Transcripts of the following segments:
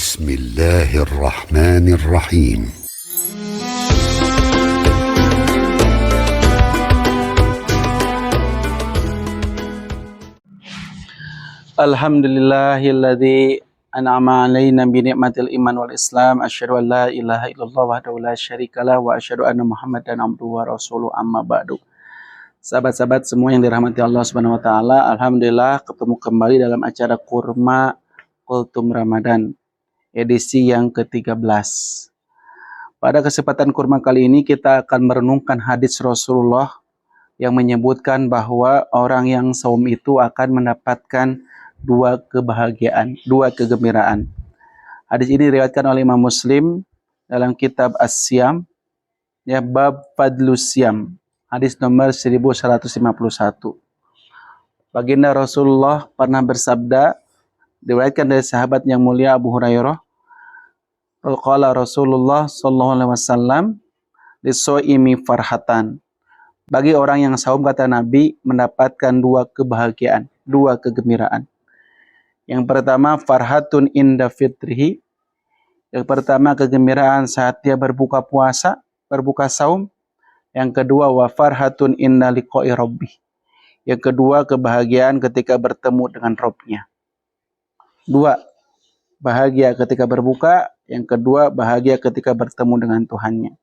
بسم الله الرحمن الرحيم. Alhamdulillahilladzi an'ama alaina bi ni'matil iman wal islam. Asyhadu an la ilaha illallah wahdahu la syarikalah wa asyhadu anna Muhammadan abduhu wa rasuluh, amma ba'du. Sahabat-sahabat semua yang dirahmati Allah Subhanahu wa taala, alhamdulillah ketemu kembali dalam acara Kurma Kultum Ramadan edisi yang ke-13. Pada kesempatan kurma kali ini kita akan merenungkan hadis Rasulullah yang menyebutkan bahwa orang yang saum itu akan mendapatkan dua kebahagiaan, dua kegembiraan. Hadis ini diriwayatkan oleh Imam Muslim dalam kitab As-Siyam, ya, bab Fadlus Siyam, hadis nomor 1151. Baginda Rasulullah pernah bersabda, diriwayatkan dari sahabat yang mulia Abu Hurairah, qala Rasulullah sallallahu alaihi wasallam, lis-shaimi farhatan. Bagi orang yang saum, kata Nabi, mendapatkan dua kebahagiaan, dua kegembiraan. Yang pertama, farhatun inda fitrihi. Yang pertama, kegembiraan saat dia berbuka puasa, berbuka saum. Yang kedua, wa farhatun inda liqa'i rabbih. Yang kedua, kebahagiaan ketika bertemu dengan Rabb-nya. Dua, bahagia ketika berbuka. Yang kedua, bahagia ketika bertemu dengan Tuhannya.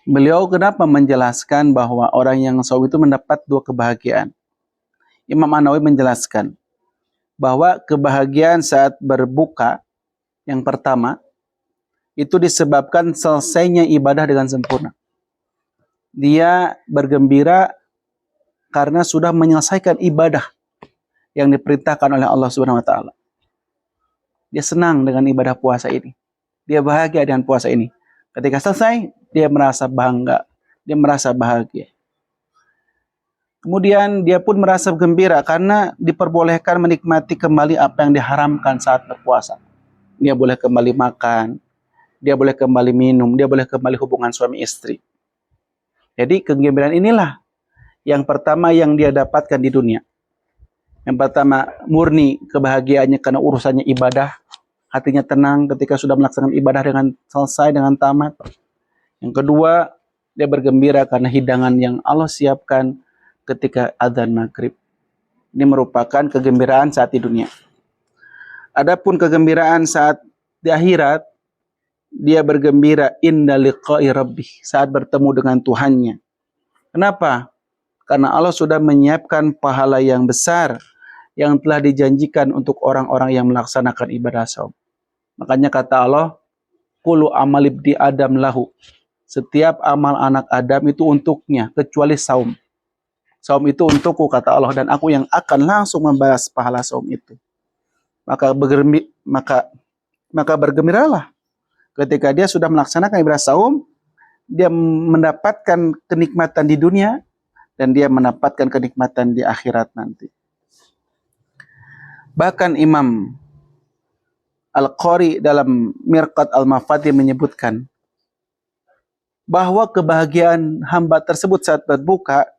Beliau kenapa menjelaskan bahwa orang yang saum itu mendapat dua kebahagiaan? Imam An-Nawawi menjelaskan bahwa kebahagiaan saat berbuka yang pertama itu disebabkan selesainya ibadah dengan sempurna. Dia bergembira karena sudah menyelesaikan ibadah yang diperintahkan oleh Allah Subhanahu wa taala. Dia senang dengan ibadah puasa ini. Dia bahagia dengan puasa ini. Ketika selesai, dia merasa bangga, dia merasa bahagia. Kemudian dia pun merasa gembira karena diperbolehkan menikmati kembali apa yang diharamkan saat berpuasa. Dia boleh kembali makan, dia boleh kembali minum, dia boleh kembali hubungan suami istri. Jadi kegembiraan inilah yang pertama yang dia dapatkan di dunia. Yang pertama, murni kebahagiaannya karena urusannya ibadah. Hatinya tenang ketika sudah melaksanakan ibadah dengan selesai, dengan tamat. Yang kedua, dia bergembira karena hidangan yang Allah siapkan ketika adzan maghrib. Ini merupakan kegembiraan saat di dunia. Adapun kegembiraan saat di akhirat, dia bergembira inda liqa'i rabbih, saat bertemu dengan Tuhannya. Kenapa? Karena Allah sudah menyiapkan pahala yang besar yang telah dijanjikan untuk orang-orang yang melaksanakan ibadah saum. Makanya kata Allah, kullu amal ibni Adam lahu. Setiap amal anak Adam itu untuknya, kecuali saum. Saum itu untukku, kata Allah, dan aku yang akan langsung membalas pahala saum itu. Maka bergembiralah ketika dia sudah melaksanakan ibadah saum, dia mendapatkan kenikmatan di dunia dan dia mendapatkan kenikmatan di akhirat nanti. Bahkan Imam Al-Qari dalam Mirqat Al-Mafatih menyebutkan bahwa kebahagiaan hamba tersebut saat berbuka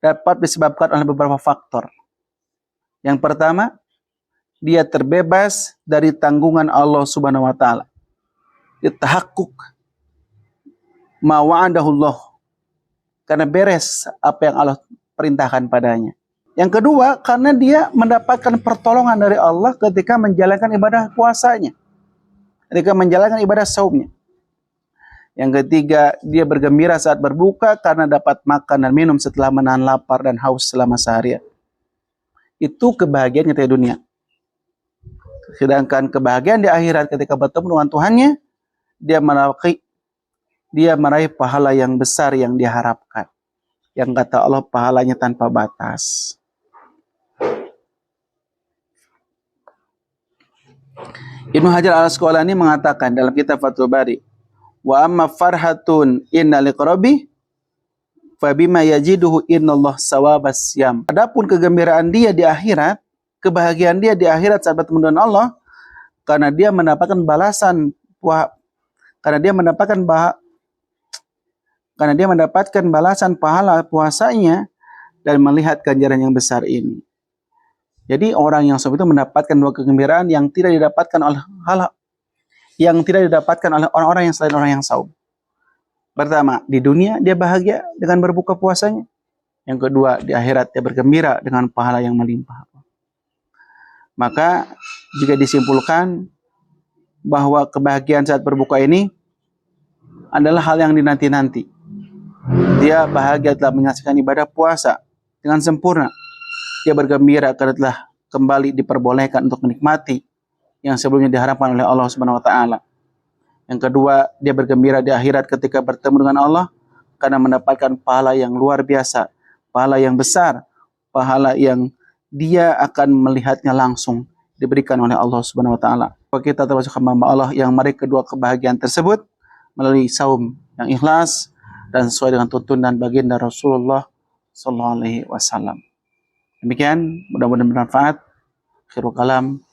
dapat disebabkan oleh beberapa faktor. Yang pertama, dia terbebas dari tanggungan Allah Subhanahu wa taala. Tahakkuk ma wa'adahullah, karena beres apa yang Allah perintahkan padanya. Yang kedua, karena dia mendapatkan pertolongan dari Allah ketika menjalankan ibadah puasanya, ketika menjalankan ibadah saumnya. Yang ketiga, dia bergembira saat berbuka karena dapat makan dan minum setelah menahan lapar dan haus selama seharian. Itu kebahagiaan di dunia. Sedangkan kebahagiaan di akhirat ketika bertemu dengan Tuhannya, dia meraih pahala yang besar yang diharapkan. Yang kata Allah, pahalanya tanpa batas. Ibnu Hajar Al-Asqalani mengatakan dalam kitab Fathul Bari, wa amma farhatun inna liqrabi fabima yajiduhu innallah sawabas siyam. Adapun kegembiraan dia di akhirat, kebahagiaan dia di akhirat saat bertemu dengan Allah, karena dia mendapatkan balasan karena dia mendapatkan balasan pahala puasanya dan melihat ganjaran yang besar ini. Jadi orang yang saum itu mendapatkan dua kegembiraan yang tidak didapatkan oleh orang-orang yang selain orang yang saum. Pertama, di dunia dia bahagia dengan berbuka puasanya. Yang kedua, di akhirat dia bergembira dengan pahala yang melimpah. Maka jika disimpulkan bahwa kebahagiaan saat berbuka ini adalah hal yang dinanti-nanti. Dia bahagia telah menyaksikan ibadah puasa dengan sempurna. Dia bergembira karena telah kembali diperbolehkan untuk menikmati yang sebelumnya diharapkan oleh Allah Subhanahu wa taala. Yang kedua, dia bergembira di akhirat ketika bertemu dengan Allah karena mendapatkan pahala yang luar biasa, pahala yang besar, pahala yang dia akan melihatnya langsung diberikan oleh Allah Subhanahu wa taala. Kita termasuk hamba Allah yang meraih kedua kebahagiaan tersebut melalui saum yang ikhlas dan sesuai dengan tuntunan baginda Rasulullah sallallahu alaihi wasallam. Demikian, mudah-mudahan bermanfaat. Akhirul kalam.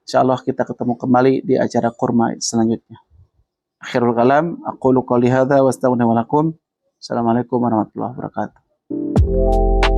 Insyaallah kita ketemu kembali di acara kurma selanjutnya. Akhirul kalam, aqulu qouli hadza wa astaghfirullaha wa lakum. Assalamualaikum warahmatullahi wabarakatuh.